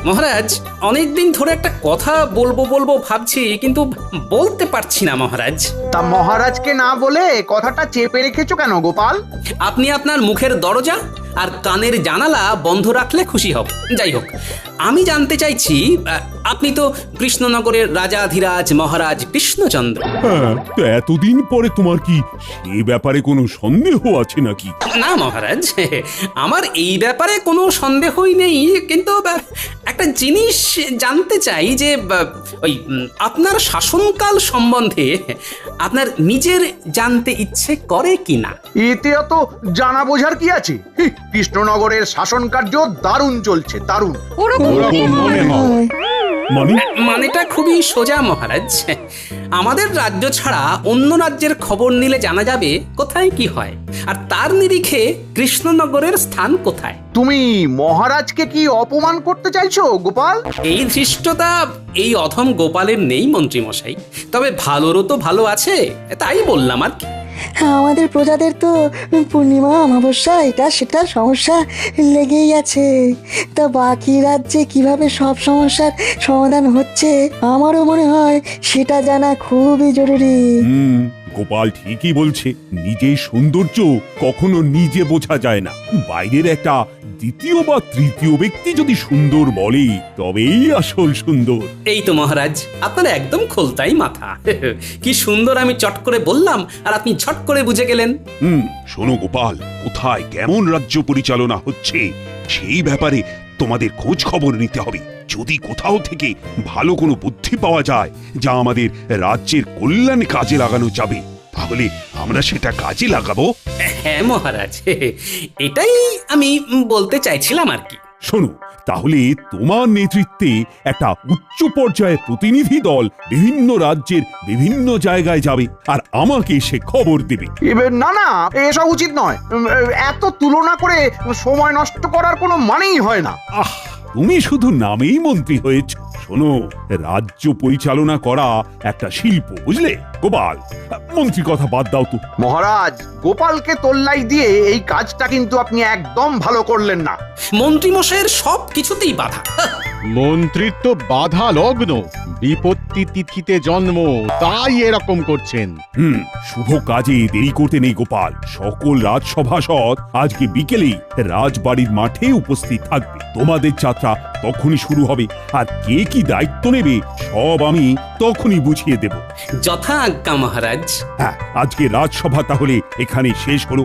মহারাজ, অনেকদিন ধরে একটা কথা বলবো ভাবছি, কিন্তু বলতে পারছি না মহারাজ। তা মহারাজকে না বলে কথাটা চেপে রেখেছো কেন গোপাল? আপনি আপনার মুখের দরজা আর কানের জানালা বন্ধ রাখলে খুশি হব। যাই হোক, আমি জানতে চাইছি, আপনি তো কৃষ্ণনগরের রাজাধিরাজ মহারাজ কৃষ্ণচন্দ্র। হ্যাঁ, তো এতদিন পরে তোমার কি সে ব্যাপারে কোনো সন্দেহ আছে নাকি? না মহারাজ, আমার এই ব্যাপারে কোনো সন্দেহই নেই, কিন্তু একটা জিনিস জানতে চাই যে ওই আপনার শাসনকাল সম্বন্ধে আপনার নিজের জানতে ইচ্ছে করে কিনা। এতে অত জানা বোঝার কি আছে? কৃষ্ণনগরের শাসন কার্য দারুণ চলছে, দারুণ। মানেটা খুবই সোজা মহারাজ। আমাদের রাজ্য ছাড়া অন্য রাজ্যের খবর নিলে জানা যাবে কোথায় কি হয়, আর তার নিরিখে কৃষ্ণনগরের স্থান কোথায়। তুমি মহারাজকে কি অপমান করতে চাইছো গোপাল? এই ধৃষ্টতা এই অধম গোপালের নেই মন্ত্রী মশাই, তবে ভালোরও তো ভালো আছে, তাই বললাম আর কি। আমাদের প্রজাদের তো পূর্ণিমা অমাবস্যা এটা সেটা সমস্যা লেগেই আছে। তা বাকি রাজ্যে কিভাবে সব সমস্যার সমাধান হচ্ছে আমারও মনে হয় সেটা জানা খুবই জরুরি। গোপাল ঠিকই বলছে, নিজের সৌন্দর্য কখনো নিজে বোঝা যায় না। বাইরের একটা দ্বিতীয় বা তৃতীয় ব্যক্তি যদি সুন্দর বলে তবেই আসল সুন্দর। এই তো মহারাজ, আপনার একদম খোলতাই মাথা। কি সুন্দর আমি চট করে বললাম আর আপনি ঝট করে বুঝে গেলেন। শোনো গোপাল, কোথায় কেমন রাজ্য পরিচালনা হচ্ছে সেই ব্যাপারে তোমাদের খোঁজ খবর নিতে হবে। যদি কোথাও থেকে ভালো কোনো বুদ্ধি পাওয়া যায় যা আমাদের রাজ্যের কল্যাণে কাজে লাগানো যাবে, তাহলে আমরা সেটা কাজে লাগাবো। হ্যাঁ মহারাজ, এটাই আমি বলতে চাইছিলাম আর কি। শোনো, তাহলে তোমার নেতৃত্বে একটা উচ্চ পর্যায়ের প্রতিনিধি দল বিভিন্ন রাজ্যের বিভিন্ন জায়গায় যাবে আর আমাকে সে খবর দেবে। না না, এসব উচিত নয়। এত তুলনা করে সময় নষ্ট করার কোনো মানেই হয় না। তুমি শুধু নামেই মন্ত্রী হয়েছ। শোনো, রাজ্য পরিচালনা করা একটা শিল্প, বুঝলে গোপাল? মন্ত্রী কথা বাদ দাও তো। মহারাজ, গোপালকে তোল্লাই দিয়ে এই কাজটা কিন্তু আপনি একদম ভালো করলেন না। মন্ত্রী মশাইয়ের সব কিছুতেই বাধা। মন্ত্রিত্ব বাধা লগ্ন, বিপত্তি তিথিতে জন্ম, তাই এরকম করছেন। শুভ কাজে দেরি করতে নেই গোপাল। সকল রাজসভাসদ আজকে বিকেলেই রাজবাড়ির মাঠে উপস্থিত থাকবে। তোমাদের যাত্রা তখনই শুরু হবে, আর কে কি দায়িত্ব নেবে সব আমি তখনই বুঝিয়ে দেব। যথা আজ্ঞা মহারাজ। হ্যাঁ, আজকে রাজসভা তাহলে এখানে শেষ হলো।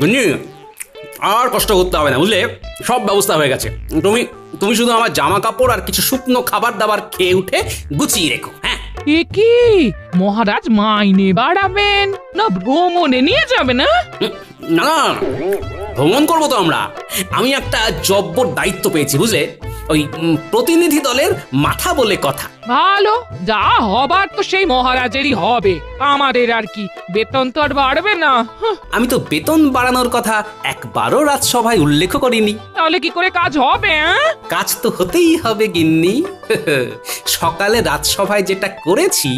গুঞ্জি, আর কষ্ট করতে হবে না, বুঝলে? সব ব্যবস্থা হয়ে গেছে। তুমি শুধু আমার জামা কাপড় আর কিছু শুকনো খাবার দাবার খেয়ে উঠে গুছিয়ে রেখো। হ্যাঁ, কি মহারাজ মাইনে বাড়াবেন না ভ্রমণে নিয়ে যাবে না? না, ভ্রমণ করবো তো আমরা। আমি একটা জব্বর দায়িত্ব পেয়েছি, বুঝলে? ওই প্রতিনিধি দলের মাথা বলে কথা। ভালো, যা হবার তো সেই মহারাজেরই হবে, আমাদের আর কি। বেতন তো আর বাড়বে না। আমি তো বেতন বাড়ানোর কথা একবারও রাজসভায় উল্লেখ করিনি। তাহলে কি করে কাজ হবে? কাজ তো হতেই হবে গিন্নি। সকালে রাজসভায় যেটা করেছি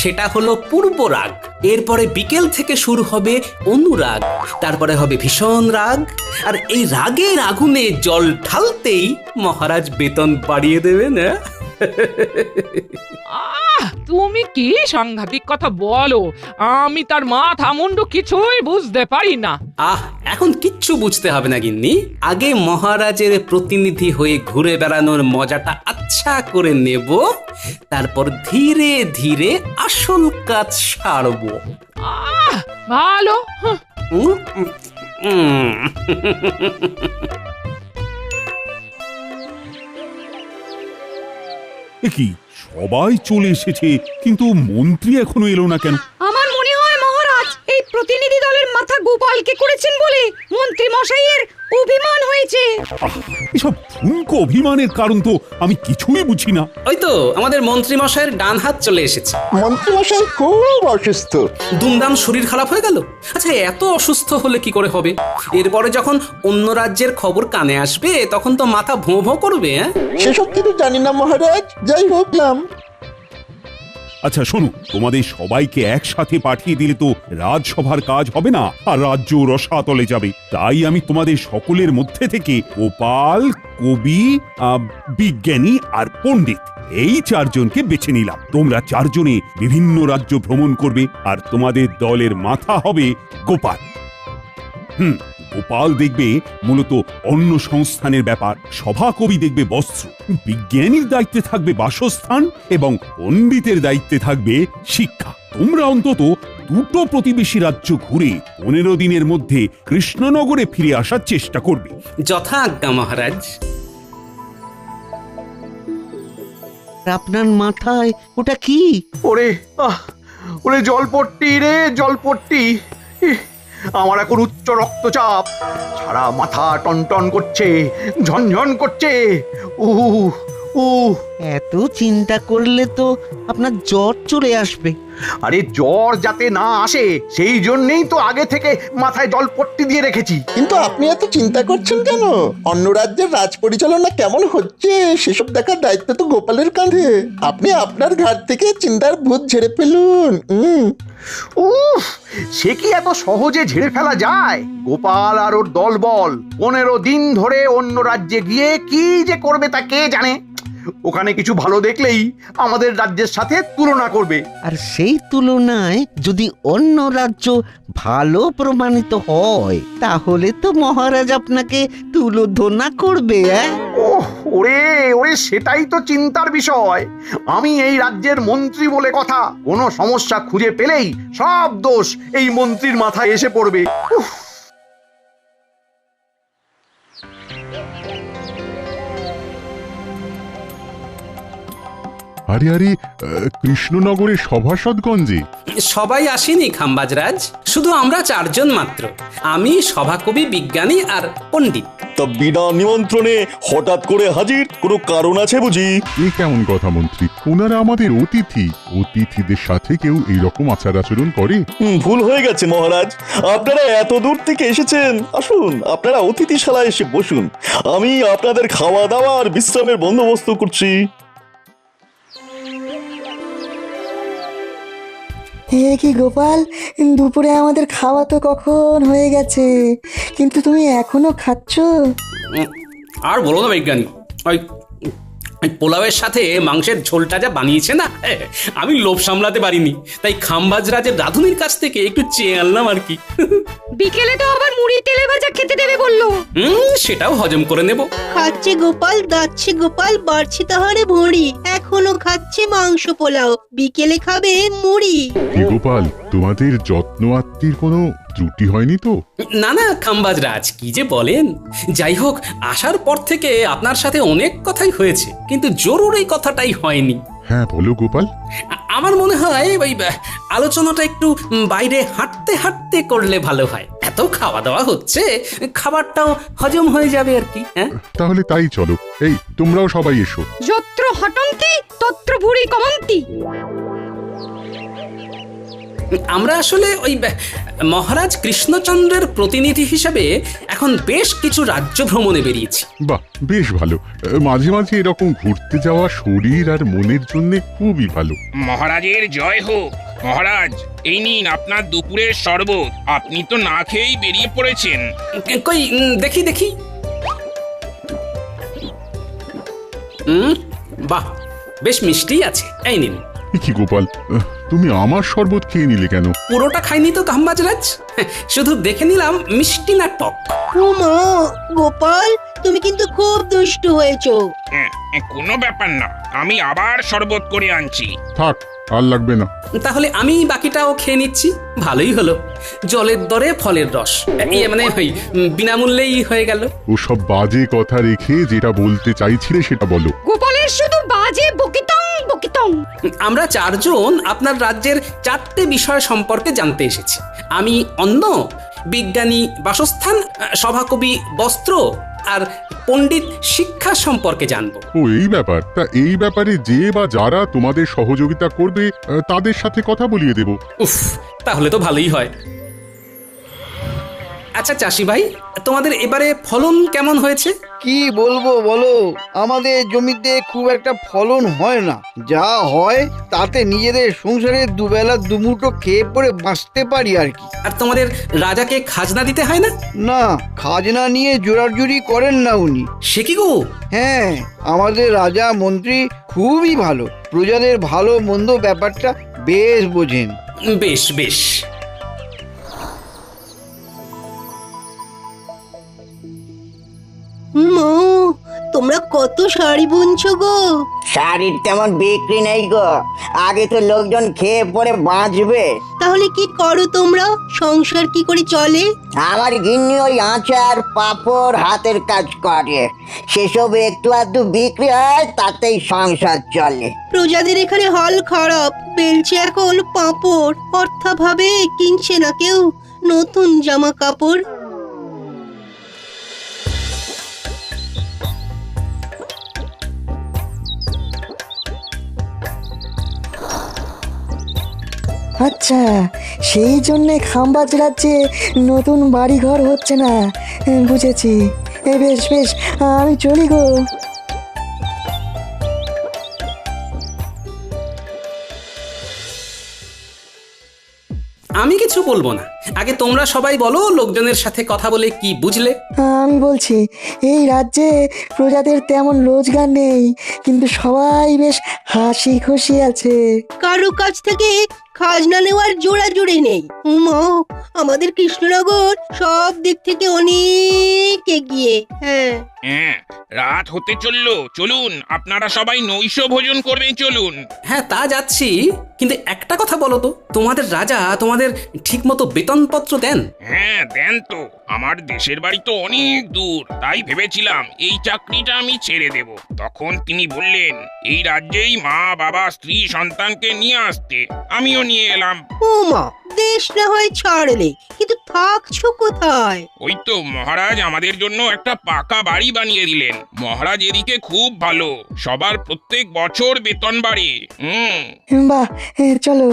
সেটা হলো পূর্ব রাগ, এরপরে বিকেল থেকে শুরু হবে অনুরাগ, তারপরে হবে ভীষণ রাগ, আর এই রাগের আগুনে জল ঢালতেই মহারাজ বেতন বাড়িয়ে দেবেন। তুমি কি সাংঘাতিক কথা বলো, আমি তার মাথা মুন্ডু কিছুই বুঝতে পারি না। এখন কিচ্ছু বুঝতে হবে না গিন্নি, আগে মহারাজের প্রতিনিধি হয়ে ঘুরে বেড়ানোর মজাটা আচ্ছা করে নেব, তারপর ধীরে ধীরে আসল কাজ সারবো। ভালো। কি সবাই চলে এসেছে, কিন্তু মন্ত্রী এখনো এলো না কেন? আমার মনে হয় মহারাজ এই প্রতিনিধি দলের মাথা গোপালকে করেছেন বলে মন্ত্রী মশাইয়ের অভিমান হয়েছে। এসব ঠুনকো অভিমানের কারণ তো আমি কিছুই বুঝি না। ওই তো আমাদের মন্ত্রী মশাইয়ের ডান হাত চলে এসেছে। মন্ত্রী মশাই খুব অসুস্থ, দুমদাম শরীর খারাপ হয়ে গেল। আচ্ছা, এত অসুস্থ হলে কি করে হবে? এরপরে যখন অন্য রাজ্যের খবর কানে আসবে তখন তো মাথা ভোঁ ভোঁ করবে। সেসব কিছু জানি না মহারাজ। যাই হোক, আচ্ছা শোনো, তোমাদের সবাইকে একসাথে পাঠিয়ে দিলে তো রাজসভার কাজ হবে না, আর রাজ্য রসাতলে যাবে। তাই আমি তোমাদের সকলের মধ্যে থেকে গোপাল, কবি, বিজ্ঞানী আর পণ্ডিত এই চারজনকে বেছে নিলাম। তোমরা চারজনে বিভিন্ন রাজ্য ভ্রমণ করবে, আর তোমাদের দলের মাথা হবে গোপাল। গোপাল দেখবে মূলত অন্য সংস্থানের ব্যাপার, সভাকবি দেখবে বস্ত্র, বিজ্ঞানীর দায়িত্বে থাকবে বাসস্থান এবং পণ্ডিতের দায়িত্বে থাকবে শিক্ষা। তোমরা অন্তত দুটো প্রতিবেশী রাজ্য ঘুরে 15 দিনের মধ্যে কৃষ্ণনগরে ফিরে আসার চেষ্টা করবে। যথা আজ্ঞা মহারাজ। আপনার মাথায় ওটা কি? ওরে ওরে জলপট্টি রে জলপট্টি, ইহ, আমার এখন উচ্চ রক্তচাপ, সারা মাথা টনটন করছে, ঝনঝন করছে। এত চিন্তা করলে তো আপনার জ্বর চলে আসবে। আরে জ্বর যাতে না আসে সেই জন্যই তো আগে থেকে মাথায় জলপট্টি দিয়ে রেখেছি। কিন্তু আপনি এত চিন্তা করছেন কেন? অন্য রাজ্যের রাজ পরিচালনা কেমন হচ্ছে সেসব দেখার দায়িত্ব তো গোপালের কাঁধে। আপনি আপনার ঘাট থেকে চিন্তার ভূত ঝেড়ে ফেলুন। উফ, সে কি এত সহজে ঝেড়ে ফেলা যায়? গোপাল আর ওর দলবল 15 দিন ধরে অন্য রাজ্যে গিয়ে কি যে করবে তা কে জানে। ওখানে কিছু ভালো দেখলেই আমাদের রাজ্যের সাথে তুলনা করবে, আর সেই তুলনায় যদি অন্য রাজ্য ভালো প্রমাণিত হয় তাহলে তো মহারাজ আপনাকে তুলোধনা করবে। ওরে ওরে, সেটাই তো চিন্তার বিষয়। আমি এই রাজ্যের মন্ত্রী বলে কথা, কোনো সমস্যা খুঁজে পেলেই সব দোষ এই মন্ত্রীর মাথায় এসে পড়বে। আরে আরে, কৃষ্ণনগরের সভাসদগঞ্জে সবাই আসেনি খাম্বাজরাজ, শুধু আমরা চারজন মাত্র, আমি, সভাকবি, বিজ্ঞানী আর পণ্ডিত। তা বিনা নিমন্ত্রণে হঠাৎ করে হাজির, কোনো কারণ আছে বুঝি? এ কেমন কথা মন্ত্রী? ওনারা আমাদের অতিথি, অতিথিদের সাথে কেউ এইরকম আচার আচরণ করে? ভুল হয়ে গেছে মহারাজ, আপনারা এত দূর থেকে এসেছেন, আসুন আপনারা অতিথিশালায় এসে বসুন, আমি আপনাদের খাওয়া দাওয়া আর বিশ্রামের বন্দোবস্ত করছি। হে কি গোপাল, দুপুরে আমাদের খাওয়া তো কখন হয়ে গেছে, কিন্তু তুমি এখনো খাচ্ছ? আর বলো না বিজ্ঞানী, ওই পোলাওয়ের সাথে মাংসের ঝোলটা যা বানিয়েছে না, আমি লোভ সামলাতে পারিনি, তাই খাম্বাজরাজের রাধুনির কাছ থেকে একটু চেয়ে আনলাম আর কি। বিকেলে তো আবার মুড়ি তেলে ভাজা খেতে দেবে বললো। সেটাও হজম করে নেব। খাচ্ছে গোপাল, দাচ্ছে গোপাল, বাড়ছে তাহারে ভুঁড়ি, এখনো খাচ্ছে মাংস পোলাও, বিকেলে খাবে মুড়ি। কি গোপাল, তোমাদের যত্ন আত্মীর কোনো ত্রুটি হয়নি তো? না না খাম্বাজরাজ, কি যে বলেন। যাই হোক, আসার পর থেকে আপনার সাথে অনেক কথাই হয়েছে, কিন্তু জরুরি কথাটাই হয়নি। হ্যাঁ বলো গোপাল। আমার মনে হয় ওই আলোচনাটা একটু বাইরে হাঁটতে হাঁটতে করলে ভালো হয়। এত খাওয়া দাওয়া হচ্ছে, খাবারটাও হজম হয়ে যাবে আর কি। হ্যাঁ তাহলে তাই চলো, এই তোমরাও সবাই এসো। যত্র হটন্তি তত্র ভুঁড়ি কমন্তি। আমরা আসলে ওই মহারাজ কৃষ্ণচন্দ্রের প্রতিনিধি হিসেবে এখন বেশ কিছু রাজ্য ভ্রমণে বেরিয়েছি। বাহ, বেশ ভালো। মাঝে মাঝে এরকম ঘুরতে যাওয়া শরীর আর মনের জন্য খুবই ভালো। মহারাজের জয় হোক। মহারাজ, এই নিন আপনার দুপুরের শরবত, আপনি তো না খেয়েই বেরিয়ে পড়েছেন। কই দেখি দেখি। বাহ, বেশ মিষ্টি আছে, এই নিন। কি গোপাল, তুমি আমার শরবত খেয়ে নিলে কেন? পুরোটা খাইনি তো খাম্বাজরাজ, শুধু দেখে নিলাম মিষ্টি না টক। মা গোপাল, তুমি কিন্তু খুব দুষ্টু হয়েছো। কোনো ব্যাপার না, আমি আবার শরবত করে আনছি। থাক, আর লাগবে না। তাহলে আমি বাকিটাও খেয়ে নিচ্ছি, ভালোই হলো। জলের দরে ফলের রস, মানে ওই বিনামূল্যেই হয়ে গেল। ওসব বাজে কথা রেখে যেটা বলতে চাইছিলে সেটা বলো। গোপালের শুধু বাজে বকিতং বকিতং। আমরা চারজন আপনার রাজ্যের 4টে বিষয় সম্পর্কে জানতে এসেছি। আমি অন্ন, বিজ্ঞানী বাসস্থান, সভাকবি বস্ত্র আর পণ্ডিত শিক্ষা সম্পর্কে জানবো। ও এই ব্যাপার, তা এই ব্যাপারে যে বা যারা তোমাদের সহযোগিতা করবে তাদের সাথে কথা বলিয়ে দেব। উফ, তাহলে তো ভালোই হয়। আচ্ছা চাষি ভাই, তোমাদের এবারে ফলন কেমন হয়েছে? কি বলবো বলো, আমাদের জমিতে খুব একটা ফলন হয় না, যা হয় তাতে নিজেদের সংসারে দুবেলা দুমুঠো খেয়ে পড়ে বাঁচতে পারি আর কি। আর তোমাদের রাজাকে খাজনা দিতে হয় না? না, খাজনা নিয়ে জোরাজুরি করেন না উনি। সে কি গো? হ্যাঁ, আমাদের রাজা মন্ত্রী খুবই ভালো, প্রজাদের ভালো মন্দ ব্যাপারটা বেশ বোঝেন। বেশ বেশ। মা, তোমরা কত শাড়ি বুনছো গো? শাড়ির তেমন বিক্রি নেই গো, আগে তো লোকজন খেয়ে পরে বাঁচবে। তাহলে কি করো তোমরা? সংসার কি করে চলে? আমার গিন্নি ওই আচার পাঁপড় হাতের কাজ করে, সেসব একটু আধটু বিক্রি হয়, তাতেই সংসার চলে। প্রজাদের এখানে হাল খারাপ, বেলছে এখন পাঁপড়, অর্থাভাবে কিনছে না কেউ নতুন জামা কাপড়। আচ্ছা, সেই জন্যে খাম্বাজ রাজ্যে নতুন বাড়িঘর হচ্ছে না। বুঝেছি। বেশ বেশ, আমি চলি গো। আমি কিছু বলবো না, আগে তোমরা সবাই বলো লোকজনের সাথে কথা বলে কি বুঝলে। আমি বলছি, এই রাজ্যে প্রজাদের তেমন রোজগার নেই, কিন্তু সবাই বেশ হাসি খুশি আছে। কারো কাছ থেকে খাজনা নেওয়ার জোড়াজুড়ি নেই। মা, আমাদের কৃষ্ণনগর সব দিক থেকে অনেক এগিয়ে। হ্যাঁ হ্যাঁ, রাত হতে চললো, চলুন আপনারা সবাই নৈশ ভোজন করবেন, চলুন। হ্যাঁ, তা যাচ্ছি, কিন্তু একটা কথা বলো তো, তোমাদের রাজা তোমাদের ঠিক মতো বেতনপত্র দেন? হ্যাঁ দেন তো, আমার দেশের বাড়ি তো অনেক দূর, তাই ভেবেছিলাম এই চাকরিটা আমি ছেড়ে দেব। তখন তিনি বললেন এই রাজ্যেই মা বাবা স্ত্রী সন্তানকে নিয়ে আসতে, আমিও নিয়ে এলাম। ও মা, দেশ না হয় ছাড়লে, কিন্তু থাকছো কোথায়? ওই তো মহারাজ আমাদের জন্য একটা পাকা বাড়ি বানিয়ে দিলেন। মহারাজ এদিকে খুব ভালো, সবার প্রত্যেক বছর বেতন বাড়ে। বাহ, চলো।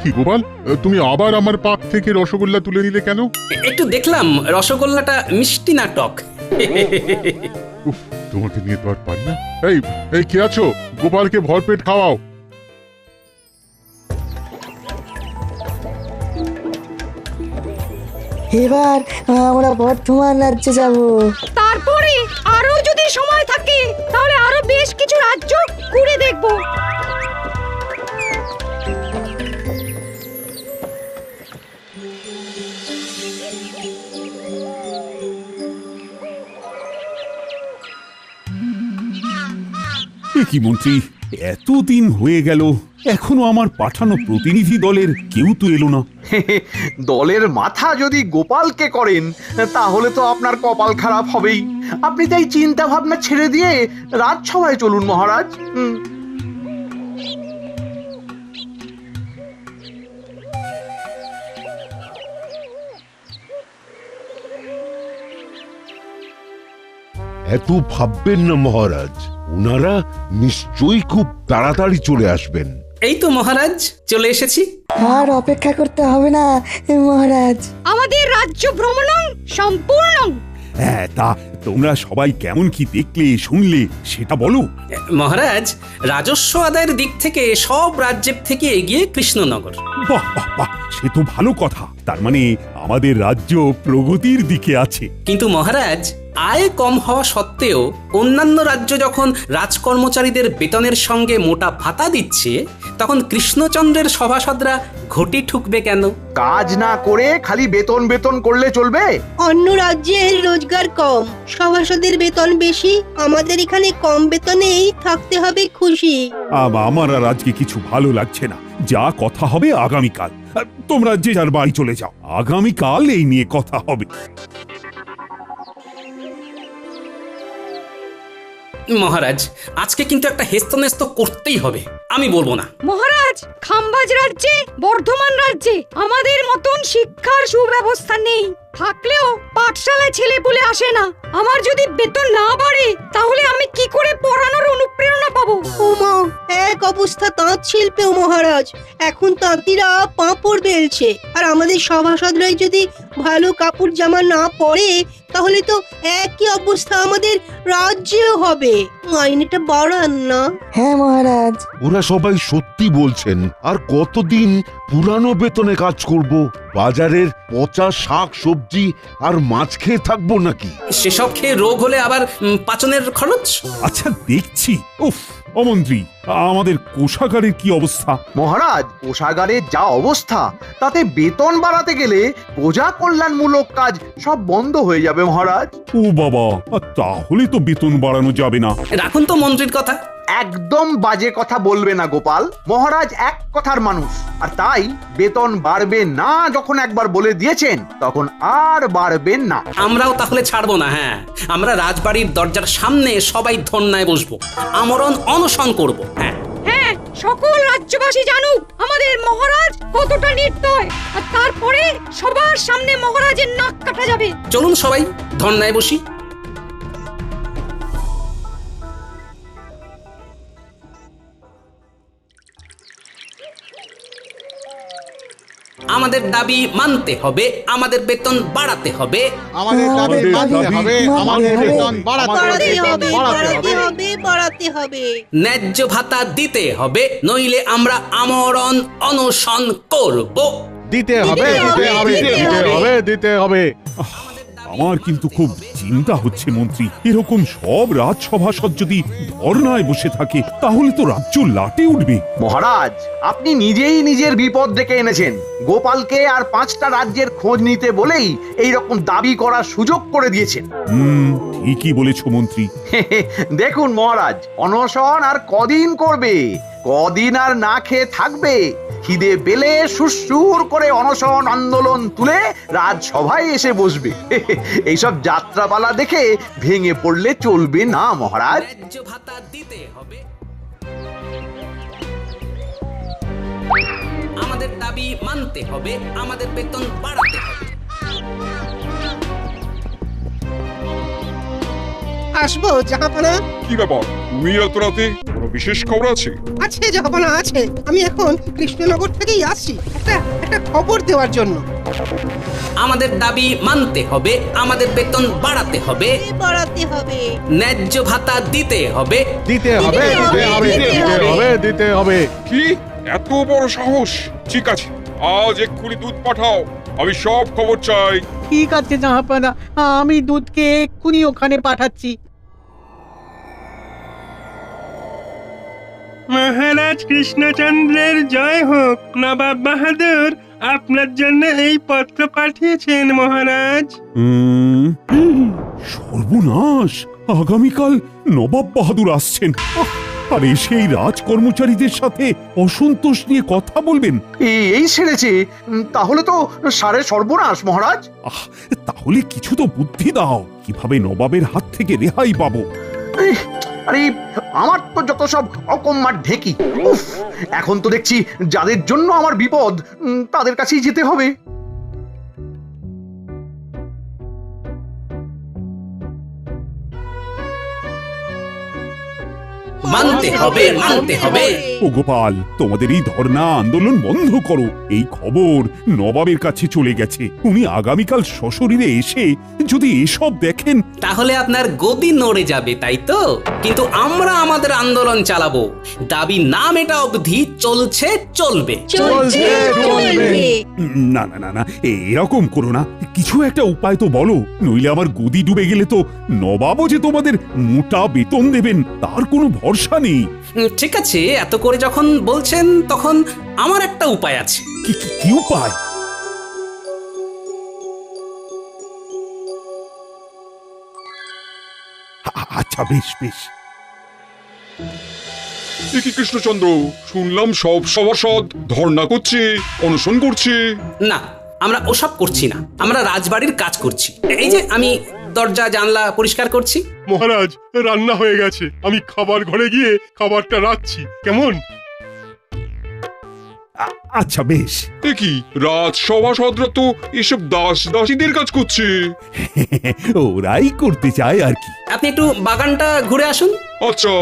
কি গোপাল, তুমি আবার আমার পাক থেকে রসগোল্লা তুলে নিলে কেন? একটু দেখলাম রসগোল্লাটা মিষ্টি না টক। তোমাকে নিয়ে তো আর পারি না। এই কে আছো? গোপালকে ভরপেট খাওয়াও। এবার আমরা বর্ধমান রাজ্যে যাব। তারপরে আরো যদি সময় থাকে তাহলে আরো বেশ কিছু রাজ্য ঘুরে দেখব। কি মন্ত্রী, এতদিন হয়ে গেল, এখনো আমার পাঠানো প্রতিনিধি দলের কেউ তো এলো না। দলের মাথা যদি গোপালকে করেন তাহলে তো আপনার কপাল খারাপ হবেই। আপনি তাই চিন্তা ভাবনা ছেড়ে দিয়ে রাজসভায় চলুন মহারাজ। এত ভাববেন না মহারাজ, ওনারা নিশ্চয়ই খুব তাড়াতাড়ি চলে আসবেন। এই তো মহারাজ চলে এসেছি। আর অপেক্ষা করতে হবে না মহারাজ। আমাদের রাজ্য ভ্রমণ সম্পূর্ণ। হ্যাঁ, তা তোমরা সবাই কেমন কি দেখলে শুনলে সেটা বলো। মহারাজ, রাজস্ব আদায়ের দিক থেকে সব রাজ্যের থেকে এগিয়ে কৃষ্ণনগর। বাহ বাহ বাহ, সে তো ভালো কথা। তার মানে আমাদের রাজ্য প্রগতির দিকে আছে। কিন্তু মহারাজ, আয় কম হওয়া সত্ত্বেও অন্যান্য রাজ্য যখন রাজকর্মচারীদের বেতনের সঙ্গে মোটা ভাতা দিচ্ছে, তখন কৃষ্ণচন্দ্রের সভাসদরা ঘটি ঠুকবে কেন? কাজ না করে খালি বেতন বেতন করলে চলবে? অন্য রাজ্যের রোজগার কম, সভাসদের বেতন বেশি, আমাদের এখানে কম বেতনেই থাকতে হবে খুশি। আমার আর আজকে কিছু ভালো লাগছে না। যা কথা হবে আগামীকাল। তোমরা যে যার বাড়ি চলে যাও, আগামীকাল এই নিয়ে কথা হবে। মহারাজ, আজকে কিন্তু একটা হেস্তনেস্ত করতেই হবে, আমি বলবো না। মহারাজ, খাম্বাজ রাজ্যে বর্ধমান রাজ্যে আমাদের মতন শিক্ষার সুব্যবস্থা নেই, থাকলেও পাঠশালায় ছেলে বলে আসে না। আমার যদি বেতন না বাড়ে তাহলে আমি কি করে পড়ানোর অনুপ্রেরণা পাবো? ও মা, অবস্থা তাঁত শিল্পেও মহারাজ। এখন তাঁতিরা পাঁপড় বেলছে, আর আমাদের সভাসদরাই যদি ভালো কাপড় জামা না পরে তাহলে তো একই অবস্থা আমাদের রাজ্যেও হবে। মাইনেটা বাড়ান না। হ্যাঁ মহারাজ। ওরা সবাই সত্যি বলছেন। আর কতদিন পুরানো বেতনে কাজ করব? বাজারের পচা শাক সবজি আর মাছ খেয়ে থাকবো নাকি? সেসব খেয়ে রোগ হলে আবার পাচনের খরচ। আচ্ছা দেখছি। উফ অমন্ত্রী, আমাদের কোষাগারের কি অবস্থা? মহারাজ, কোষাগারের যা অবস্থা তাতে বেতন বাড়াতে গেলে প্রজা কল্যাণমূলক কাজ সব বন্ধ হয়ে যাবে মহারাজ। ও বাবা, তাহলে তো বেতন বাড়ানো যাবে না। রাখুন তো মন্ত্রীর কথা। একদম বাজে কথা বলবে না গোপাল। মহারাজ এক কথার মানুষ, আর তাই বেতন বাড়বে না যখন একবার বলে দিয়েছেন তখন আর বাড়বে না। আমরাও তাহলে ছাড়বো না। হ্যাঁ, আমরা রাজবাড়ির দরজার সামনে সবাই ধর্নায় বসবো, আমরণ অনশন করব। হ্যাঁ হ্যাঁ, সকল রাজ্যবাসী জানুক আমাদের মহারাজ কতটা নির্দয়, আর তারপরে সবার সামনে মহারাজের নাক কাটা যাবে। চলুন সবাই ধর্নায় বসি। আমাদের দাবি মানতে হবে, আমাদের বেতন বাড়াতে হবে, আমাদের দাবি মানতে হবে, আমাদের বেতন বাড়াতে হবে। ন্যায্য ভাতা দিতে হবে, নইলে আমরা আমরণ অনশন করব। দিতে হবে, দিতে হবে, দিতে হবে, দিতে হবে। আমার কিন্তু খুব চিন্তা হচ্ছে মন্ত্রী। এরকম সব রাজসভাসদ যদি ধর্নায় বসে থাকে তাহলে তো রাজ্য লাটে উঠবে। মহারাজ, আপনি নিজেই নিজের বিপদ ডেকে এনেছেন। গোপালকে আর 5টা রাজ্যের খোঁজ নিতে বলেই এই রকম দাবি করার সুযোগ করে দিয়েছেন। ঠিকই বলেছো মন্ত্রী। দেখুন মহারাজ, অনশন আর কদিন করবে? কদিন আর না খেয়ে থাকবে? খিদে পেলে সুরসুর করে অনশন আন্দোলন তুলে রাজসভায় এসে বসবে। এইসব যাত্রাপালা দেখে ভেঙে পড়লে চলবে না মহারাজ। ন্যায্য ভাতা দিতে হবে, আমাদের দাবি মানতে হবে, আমাদের বেতন বাড়াতে হবে। আসবো জাহাপানা। কি ব্যাপার, তুমি এত রাতে? কোনো বিশেষ খবর আছে? আছে জাহাপানা আছে। আমি এখন কৃষ্ণনগর থেকেই আসছি একটা খবর দেওয়ার জন্য। আমাদের দাবি মানতে হবে, আমাদের বেতন বাড়াতে হবে, ন্যায্য ভাতা দিতে হবে, দিতে হবে, দিতে হবে, দিতে হবে, দিতে হবে। কি এত বড় সাহস? ঠিক আছে, আজ এক্ষুনি দুধ পাঠাও, আমি সব খবর চাই। ঠিক আছে জাহাপানা, আমি দুধকে এক্ষুনি ওখানে পাঠাচ্ছি। মহারাজ কৃষ্ণচন্দ্রের জয় হোক। নবাব বাহাদুর আপনার জন্য এই পত্র পাঠিয়েছেন মহারাজ। সর্বনাশ, আগামীকাল নবাব বাহাদুর আসছেন। আর সেই রাজ কর্মচারীদের সাথে অসন্তোষ নিয়ে কথা বলবেন। এই ছেড়েছে, তাহলে তো সারে সর্বনাশ মহারাজ। তাহলে কিছু তো বুদ্ধি দাও, কিভাবে নবাবের হাত থেকে রেহাই পাবো। আরে আমার তো যত সব অকম্মার ঢেকি। এখন তো দেখছি যাদের জন্য আমার বিপদ তাদের কাছেই যেতে হবে। মানতে হবে, মানতে হবে। ও গোপাল, তোমাদের এই ধর্ণা আন্দোলন বন্ধ করো। এই খবর নবাবের কাছে চলে গেছে। উনি আগামীকাল সশরীরে এসে যদি এসব দেখেন তাহলে আপনার গদি নড়ে যাবে, তাই তো? কিন্তু আমরা আমাদের আন্দোলন চালাবো, দাবি না মেটা অবধি চলছে চলবে। না না না না, এরকম করো না। কিছু একটা উপায় তো বলো, নইলে আমার গদি ডুবে গেলে তো নবাবও যে তোমাদের মোটা বেতন দেবেন তার কোনো ভরসা নেই। ঠিক আছে, এত করে যখন বলছেন তখন আমার একটা উপায় আছে। কি উপায়? আচ্ছা, বেশ বেশ। কি কৃষ্ণচন্দ্র, শুনলাম সব সভাসদ ধর্ণা করছে, অনশন করছে। না, আমরা ওসব করছি না, আমরা রাজবাড়ির কাজ করছি। এই যে আমি দরজা জানলা পরিষ্কার করছি। মহারাজ, রান্না হয়ে গেছে, আমি খাবার ঘরে গিয়ে খাবারটা রাখছি, কেমন? আচ্ছা বেশ। কি রাজসভাসদরা তো এসব দাসীদের কাজ করছে। ওরাই করতে চায় আর কি। আপনি একটু বাগানটা ঘুরে আসুন। আচ্ছা।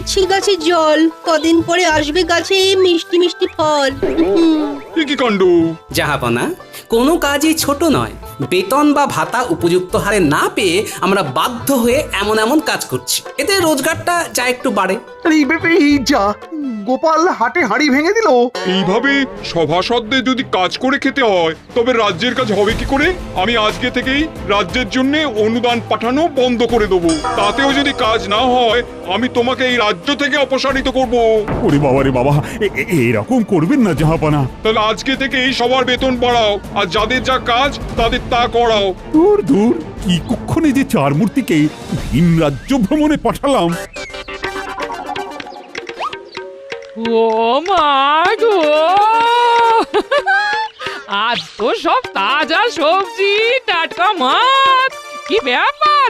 দিচ্ছি গাছে জল, কদিন পরে আসবে গাছে মিষ্টি মিষ্টি ফল। কি কাণ্ড! জাহাপনা, কোনো কাজই ছোট নয়। বেতন বা ভাতা উপযুক্ত হারে না পেয়ে আমরা বাধ্য হয়ে এমন এমন কাজ করছি, এতে রোজগারটা যা একটু বাড়ে। এই যা, গোপাল হাটে হাঁড়ি ভেঙে দিল। এইভাবে সভাসদদের যদি কাজ করে খেতে হয় তবে রাজ্যের কাজ হবে কি করে? আমি আজকে থেকেই রাজ্যের জন্য অনুদান পাঠানো বন্ধ করে দেবো। তাতেও যদি কাজ না হয় আমি তোমাকে এই রাজ্য থেকে অপসারিত করব। ওরে বাবা রে বাবা, এরকম করবেন না জাহাপানা। তাহলে আজকে থেকে এই সবার বেতন বাড়াও, আর যাদের যা কাজ তাদের তা করাও। দূর দূর, কি কুক্ষণে যে চার মূর্তিকে ভিন রাজ্য ভ্রমণে পাঠালাম। ও মা গো, আজ তো সব তাজা সবজি, টাটকা মাছ, কি ব্যাপার!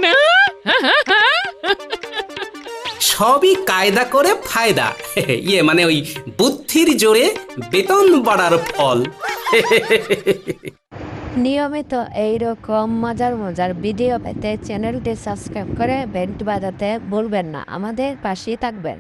সবই কায়দা করে ফায়দা। মানে ওই বুদ্ধির জোরে বেতন বাড়ার ফল। নিয়মিত এইরকম মজার মজার ভিডিও পেতে চ্যানেলটি সাবস্ক্রাইব করে বেল বাজাতে ভুলবেন না। আমাদের পাশেই থাকবেন।